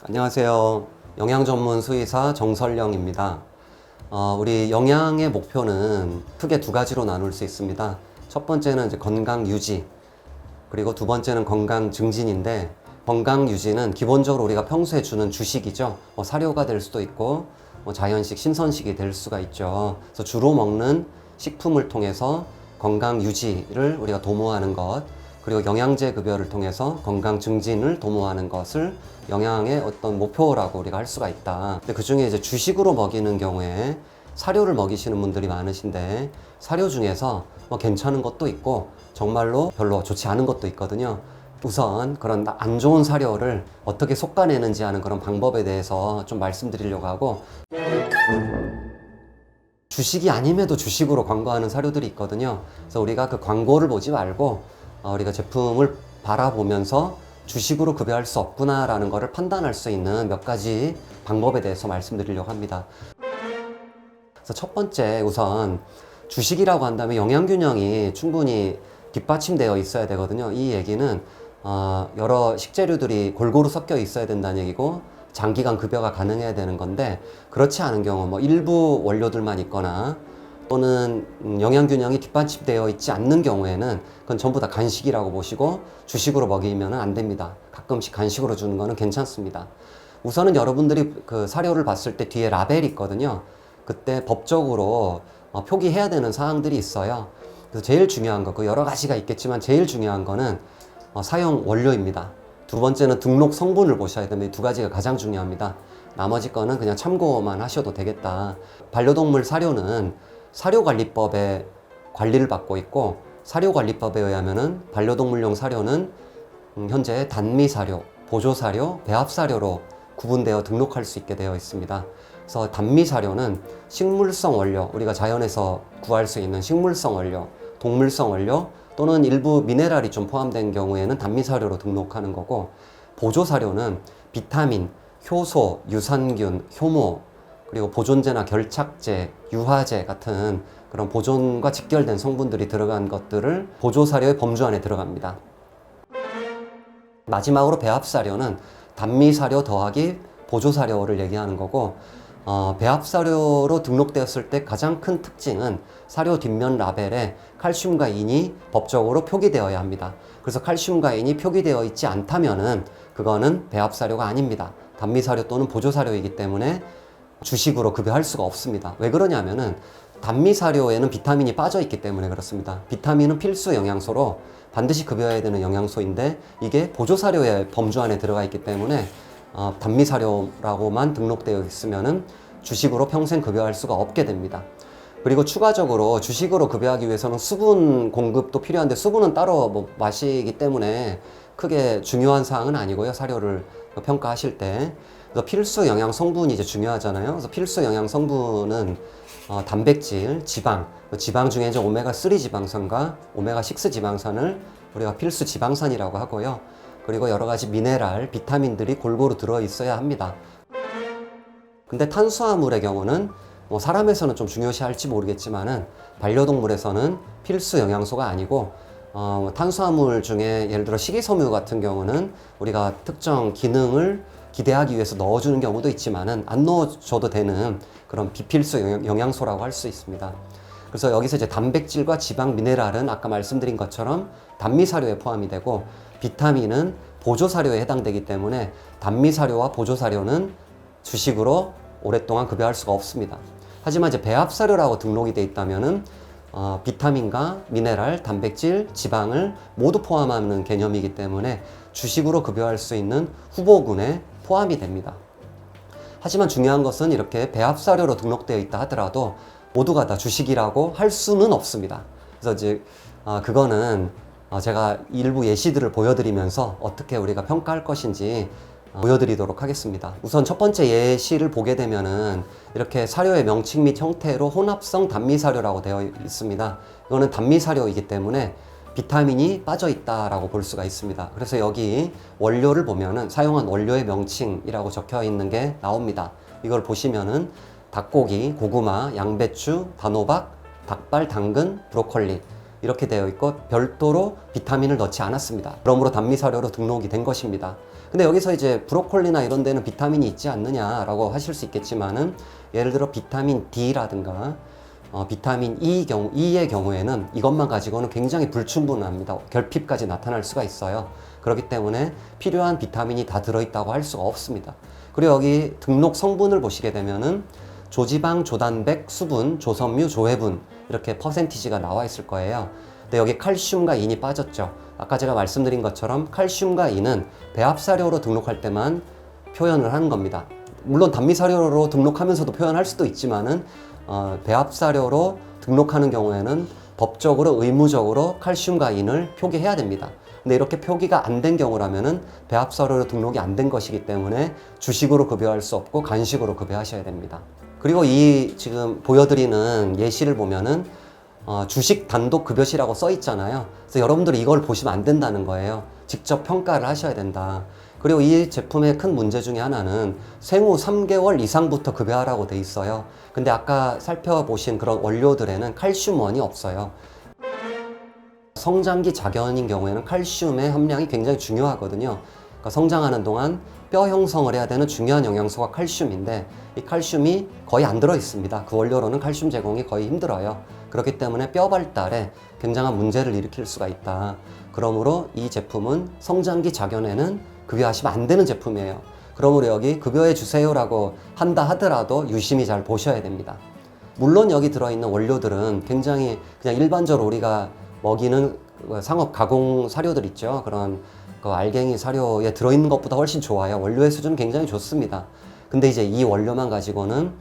안녕하세요. 영양 전문 수의사 정설령입니다. 우리 영양의 목표는 크게 두 가지로 나눌 수 있습니다. 첫 번째는 이제 건강 유지, 그리고 두 번째는 건강 증진인데, 건강 유지는 기본적으로 우리가 평소에 주는 주식이죠. 사료가 될 수도 있고, 자연식, 신선식이 될 수가 있죠. 그래서 주로 먹는 식품을 통해서 건강 유지를 우리가 도모하는 것, 그리고 영양제 급여를 통해서 건강 증진을 도모하는 것을 영양의 어떤 목표라고 우리가 할 수가 있다. 근데 그 중에 이제 주식으로 먹이는 경우에 사료를 먹이시는 분들이 많으신데, 사료 중에서 괜찮은 것도 있고 정말로 별로 좋지 않은 것도 있거든요. 우선 그런 안 좋은 사료를 어떻게 솎아내는지 하는 그런 방법에 대해서 좀 말씀드리려고 하고, 주식이 아님에도 주식으로 광고하는 사료들이 있거든요. 그래서 우리가 그 광고를 보지 말고 우리가 제품을 바라보면서 주식으로 급여할 수 없구나 라는 것을 판단할 수 있는 몇 가지 방법에 대해서 말씀드리려고 합니다. 그래서 첫 번째, 우선 주식이라고 한다면 영양균형이 충분히 뒷받침되어 있어야 되거든요. 이 얘기는 여러 식재료들이 골고루 섞여 있어야 된다는 얘기고, 장기간 급여가 가능해야 되는 건데, 그렇지 않은 경우 일부 원료들만 있거나 또는 영양균형이 뒷받침되어 있지 않는 경우에는 그건 전부 다 간식이라고 보시고 주식으로 먹이면 안 됩니다. 가끔씩 간식으로 주는 거는 괜찮습니다. 우선은 여러분들이 그 사료를 봤을 때 뒤에 라벨이 있거든요. 그때 법적으로 표기해야 되는 사항들이 있어요. 그래서 제일 중요한 거, 그 여러 가지가 있겠지만 제일 중요한 거는 사용 원료입니다. 두 번째는 등록 성분을 보셔야 됩니다. 이 두 가지가 가장 중요합니다. 나머지 거는 그냥 참고만 하셔도 되겠다. 반려동물 사료는 사료관리법에 관리를 받고 있고, 사료관리법에 의하면은 반려동물용 사료는 현재 단미사료, 보조사료, 배합사료로 구분되어 등록할 수 있게 되어 있습니다. 그래서 단미사료는 식물성 원료, 우리가 자연에서 구할 수 있는 식물성 원료, 동물성 원료 또는 일부 미네랄이 좀 포함된 경우에는 단미사료로 등록하는 거고, 보조사료는 비타민, 효소, 유산균, 효모, 그리고 보존제나 결착제, 유화제 같은 그런 보존과 직결된 성분들이 들어간 것들을 보조사료의 범주 안에 들어갑니다. 마지막으로 배합사료는 단미사료 더하기 보조사료를 얘기하는 거고, 배합사료로 등록되었을 때 가장 큰 특징은 사료 뒷면 라벨에 칼슘과 인이 법적으로 표기되어야 합니다. 그래서 칼슘과 인이 표기되어 있지 않다면은 그거는 배합사료가 아닙니다. 단미사료 또는 보조사료이기 때문에 주식으로 급여할 수가 없습니다. 왜 그러냐면은 단미사료에는 비타민이 빠져 있기 때문에 그렇습니다. 비타민은 필수 영양소로 반드시 급여해야 되는 영양소인데, 이게 보조사료의 범주 안에 들어가 있기 때문에 단미사료라고만 등록되어 있으면은 주식으로 평생 급여할 수가 없게 됩니다. 그리고 추가적으로 주식으로 급여하기 위해서는 수분 공급도 필요한데, 수분은 따로 마시기 때문에 크게 중요한 사항은 아니고요. 사료를 평가하실 때. 그래서 필수 영양 성분이 이제 중요하잖아요. 그래서 필수 영양 성분은 단백질, 지방, 지방 중에 이제 오메가3 지방산과 오메가6 지방산을 우리가 필수 지방산이라고 하고요. 그리고 여러 가지 미네랄, 비타민들이 골고루 들어 있어야 합니다. 근데 탄수화물의 경우는 사람에서는 좀 중요시할지 모르겠지만은 반려동물에서는 필수 영양소가 아니고, 탄수화물 중에 예를 들어 식이섬유 같은 경우는 우리가 특정 기능을 기대하기 위해서 넣어주는 경우도 있지만은 안 넣어줘도 되는 그런 비필수 영양소라고 할 수 있습니다. 그래서 여기서 이제 단백질과 지방, 미네랄은 아까 말씀드린 것처럼 단미사료에 포함이 되고, 비타민은 보조사료에 해당되기 때문에 단미사료와 보조사료는 주식으로 오랫동안 급여할 수가 없습니다. 하지만 이제 배합사료라고 등록이 돼 있다면은 비타민과 미네랄, 단백질, 지방을 모두 포함하는 개념이기 때문에 주식으로 급여할 수 있는 후보군에 포함이 됩니다. 하지만 중요한 것은 이렇게 배합사료로 등록되어 있다 하더라도 모두가 다 주식이라고 할 수는 없습니다. 그래서 이제 그거는 제가 일부 예시들을 보여드리면서 어떻게 우리가 평가할 것인지 보여드리도록 하겠습니다. 우선 첫 번째 예시를 보게 되면은 이렇게 사료의 명칭 및 형태로 혼합성 단미사료라고 되어 있습니다. 이거는 단미사료이기 때문에 비타민이 빠져 있다라고 볼 수가 있습니다. 그래서 여기 원료를 보면은 사용한 원료의 명칭이라고 적혀 있는 게 나옵니다. 이걸 보시면은 닭고기, 고구마, 양배추, 단호박, 닭발, 당근, 브로콜리 이렇게 되어 있고 별도로 비타민을 넣지 않았습니다. 그러므로 단미사료로 등록이 된 것입니다. 근데 여기서 이제 브로콜리나 이런 데는 비타민이 있지 않느냐라고 하실 수 있겠지만은, 예를 들어 비타민 D라든가 비타민 E의 경우에는 이것만 가지고는 굉장히 불충분합니다. 결핍까지 나타날 수가 있어요. 그렇기 때문에 필요한 비타민이 다 들어있다고 할 수가 없습니다. 그리고 여기 등록 성분을 보시게 되면은 조지방, 조단백, 수분, 조섬유, 조해분 이렇게 퍼센티지가 나와 있을 거예요. 근데 여기 칼슘과 인이 빠졌죠. 아까 제가 말씀드린 것처럼 칼슘과 인은 배합사료로 등록할 때만 표현을 하는 겁니다. 물론 단미사료로 등록하면서도 표현할 수도 있지만은 배합사료로 등록하는 경우에는 법적으로 의무적으로 칼슘과 인을 표기해야 됩니다. 근데 이렇게 표기가 안 된 경우라면은 배합사료로 등록이 안 된 것이기 때문에 주식으로 급여할 수 없고 간식으로 급여하셔야 됩니다. 그리고 이 지금 보여드리는 예시를 보면은 주식 단독 급여시라고 써 있잖아요. 그래서 여러분들이 이걸 보시면 안 된다는 거예요. 직접 평가를 하셔야 된다. 그리고 이 제품의 큰 문제 중에 하나는 생후 3개월 이상부터 급여하라고 돼 있어요. 근데 아까 살펴보신 그런 원료들에는 칼슘원이 없어요. 성장기 자견인 경우에는 칼슘의 함량이 굉장히 중요하거든요. 그러니까 성장하는 동안 뼈 형성을 해야 되는 중요한 영양소가 칼슘인데, 이 칼슘이 거의 안 들어 있습니다. 그 원료로는 칼슘 제공이 거의 힘들어요. 그렇기 때문에 뼈 발달에 굉장한 문제를 일으킬 수가 있다. 그러므로 이 제품은 성장기 자견에는 급여하시면 안 되는 제품이에요. 그러므로 여기 급여해 주세요라고 한다 하더라도 유심히 잘 보셔야 됩니다. 물론 여기 들어있는 원료들은 굉장히 그냥 일반적으로 우리가 먹이는 상업 가공 사료들 있죠. 그런 알갱이 사료에 들어있는 것보다 훨씬 좋아요. 원료의 수준은 굉장히 좋습니다. 근데 이제 이 원료만 가지고는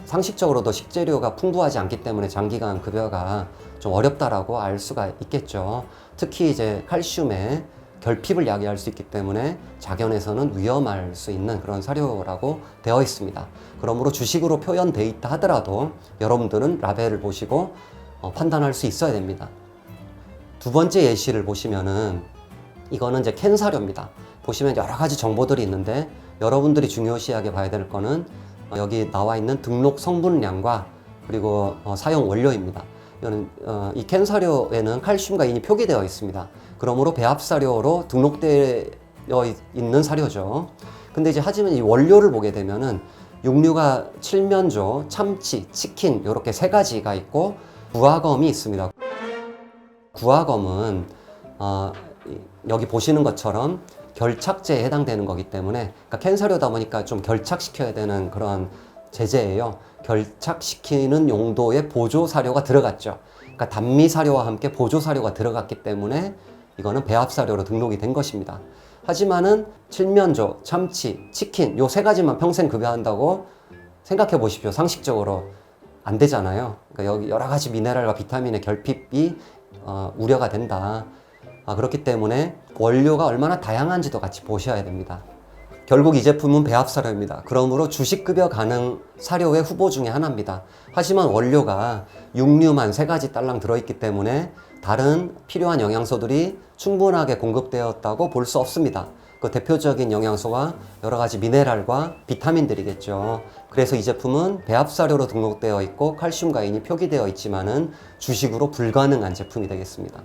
상식적으로도 식재료가 풍부하지 않기 때문에 장기간 급여가 좀 어렵다라고 알 수가 있겠죠. 특히 이제 칼슘에 결핍을 야기할 수 있기 때문에 자견에서는 위험할 수 있는 그런 사료라고 되어 있습니다. 그러므로 주식으로 표현되어 있다 하더라도 여러분들은 라벨을 보시고 판단할 수 있어야 됩니다. 두 번째 예시를 보시면은 이거는 이제 캔 사료입니다. 보시면 여러 가지 정보들이 있는데 여러분들이 중요시하게 봐야 될 거는 여기 나와 있는 등록 성분량과 그리고 사용 원료입니다. 이거는 이 캔 사료에는 칼슘과 인이 표기되어 있습니다. 그러므로 배합 사료로 등록되어 있는 사료죠. 근데 이제 하지만 이 원료를 보게 되면은 육류가 칠면조, 참치, 치킨 이렇게 세 가지가 있고 구화검이 있습니다. 구화검은 여기 보시는 것처럼 결착제에 해당되는 거기 때문에, 그러니까 캔 사료다 보니까 좀 결착시켜야 되는 그런 제재예요. 결착시키는 용도의 보조 사료가 들어갔죠. 그러니까 단미 사료와 함께 보조 사료가 들어갔기 때문에 이거는 배합 사료로 등록이 된 것입니다. 하지만은 칠면조, 참치, 치킨 요 세 가지만 평생 급여한다고 생각해 보십시오. 상식적으로 안 되잖아요. 그러니까 여기 여러 가지 미네랄과 비타민의 결핍이 우려가 된다. 그렇기 때문에 원료가 얼마나 다양한지도 같이 보셔야 됩니다. 결국 이 제품은 배합 사료입니다. 그러므로 주식 급여 가능 사료의 후보 중에 하나입니다. 하지만 원료가 육류만 세 가지 딸랑 들어있기 때문에 다른 필요한 영양소들이 충분하게 공급되었다고 볼 수 없습니다. 그 대표적인 영양소가 여러 가지 미네랄과 비타민들이겠죠. 그래서 이 제품은 배합 사료로 등록되어 있고 칼슘과 인이 표기되어 있지만은 주식으로 불가능한 제품이 되겠습니다.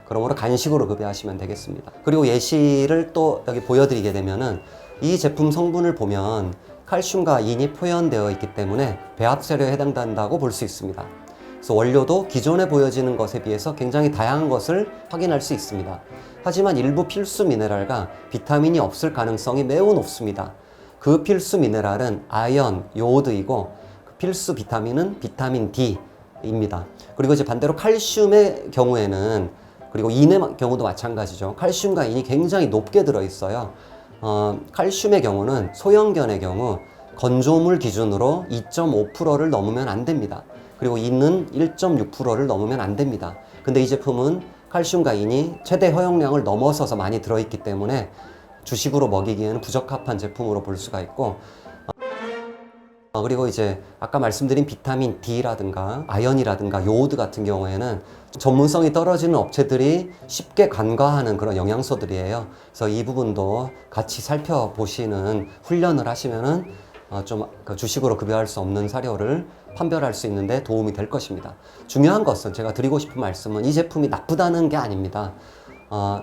그러므로 간식으로 급여하시면 되겠습니다. 그리고 예시를 또 여기 보여드리게 되면은 이 제품 성분을 보면 칼슘과 인이 표현되어 있기 때문에 배합 사료에 해당된다고 볼 수 있습니다. 그래서 원료도 기존에 보여지는 것에 비해서 굉장히 다양한 것을 확인할 수 있습니다. 하지만 일부 필수 미네랄과 비타민이 없을 가능성이 매우 높습니다. 그 필수 미네랄은 아연, 요오드이고 그 필수 비타민은 비타민 D입니다. 그리고 이제 반대로 칼슘의 경우에는, 그리고 인의 경우도 마찬가지죠. 칼슘과 인이 굉장히 높게 들어있어요. 칼슘의 경우는 소형견의 경우 건조물 기준으로 2.5%를 넘으면 안 됩니다. 그리고 인은 1.6%를 넘으면 안 됩니다. 근데 이 제품은 칼슘과 인이 최대 허용량을 넘어서서 많이 들어있기 때문에 주식으로 먹이기에는 부적합한 제품으로 볼 수가 있고, 그리고 이제 아까 말씀드린 비타민 D라든가 아연이라든가 요오드 같은 경우에는 전문성이 떨어지는 업체들이 쉽게 간과하는 그런 영양소들이에요. 그래서 이 부분도 같이 살펴보시는 훈련을 하시면은 좀 주식으로 급여할 수 없는 사료를 판별할 수 있는데 도움이 될 것입니다. 중요한 것은 제가 드리고 싶은 말씀은 이 제품이 나쁘다는 게 아닙니다.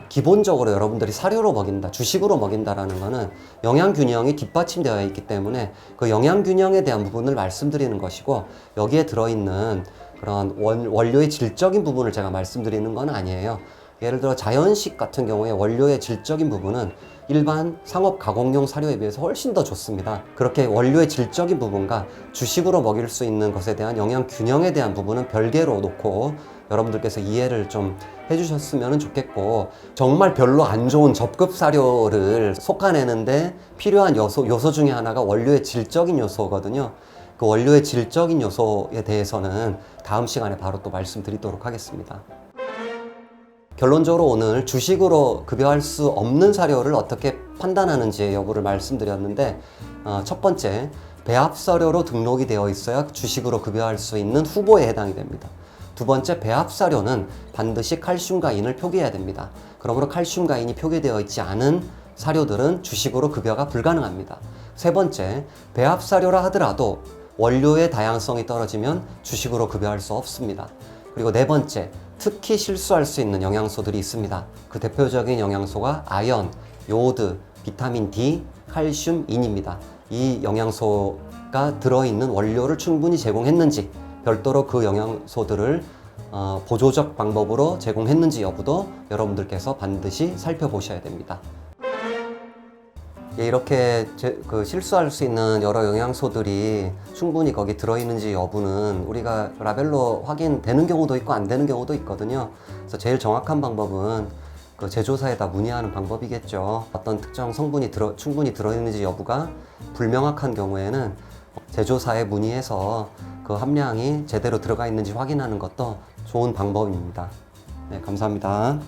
기본적으로 여러분들이 사료로 먹인다, 주식으로 먹인다라는 거는 영양균형이 뒷받침되어 있기 때문에 그 영양균형에 대한 부분을 말씀드리는 것이고, 여기에 들어있는 그런 원료의 질적인 부분을 제가 말씀드리는 건 아니에요. 예를 들어 자연식 같은 경우에 원료의 질적인 부분은 일반 상업 가공용 사료에 비해서 훨씬 더 좋습니다. 그렇게 원료의 질적인 부분과 주식으로 먹일 수 있는 것에 대한 영양 균형에 대한 부분은 별개로 놓고 여러분들께서 이해를 좀 해주셨으면 좋겠고, 정말 별로 안 좋은 접급 사료를 솎아내는데 필요한 요소 중에 하나가 원료의 질적인 요소거든요. 그 원료의 질적인 요소에 대해서는 다음 시간에 바로 또 말씀드리도록 하겠습니다. 결론적으로 오늘 주식으로 급여할 수 없는 사료를 어떻게 판단하는지 여부를 말씀드렸는데, 첫 번째, 배합사료로 등록이 되어 있어야 주식으로 급여할 수 있는 후보에 해당이 됩니다. 두 번째, 배합사료는 반드시 칼슘과 인을 표기해야 됩니다. 그러므로 칼슘과 인이 표기되어 있지 않은 사료들은 주식으로 급여가 불가능합니다. 세 번째, 배합사료라 하더라도 원료의 다양성이 떨어지면 주식으로 급여할 수 없습니다. 그리고 네 번째, 특히 실수할 수 있는 영양소들이 있습니다. 그 대표적인 영양소가 아연, 요오드, 비타민 D, 칼슘, 인입니다. 이 영양소가 들어있는 원료를 충분히 제공했는지, 별도로 그 영양소들을 보조적 방법으로 제공했는지 여부도 여러분들께서 반드시 살펴보셔야 됩니다. 이렇게 실수할 수 있는 여러 영양소들이 충분히 거기 들어있는지 여부는 우리가 라벨로 확인되는 경우도 있고 안 되는 경우도 있거든요. 그래서 제일 정확한 방법은 그 제조사에다 문의하는 방법이겠죠. 어떤 특정 성분이 충분히 들어있는지 여부가 불명확한 경우에는 제조사에 문의해서 그 함량이 제대로 들어가 있는지 확인하는 것도 좋은 방법입니다. 네, 감사합니다.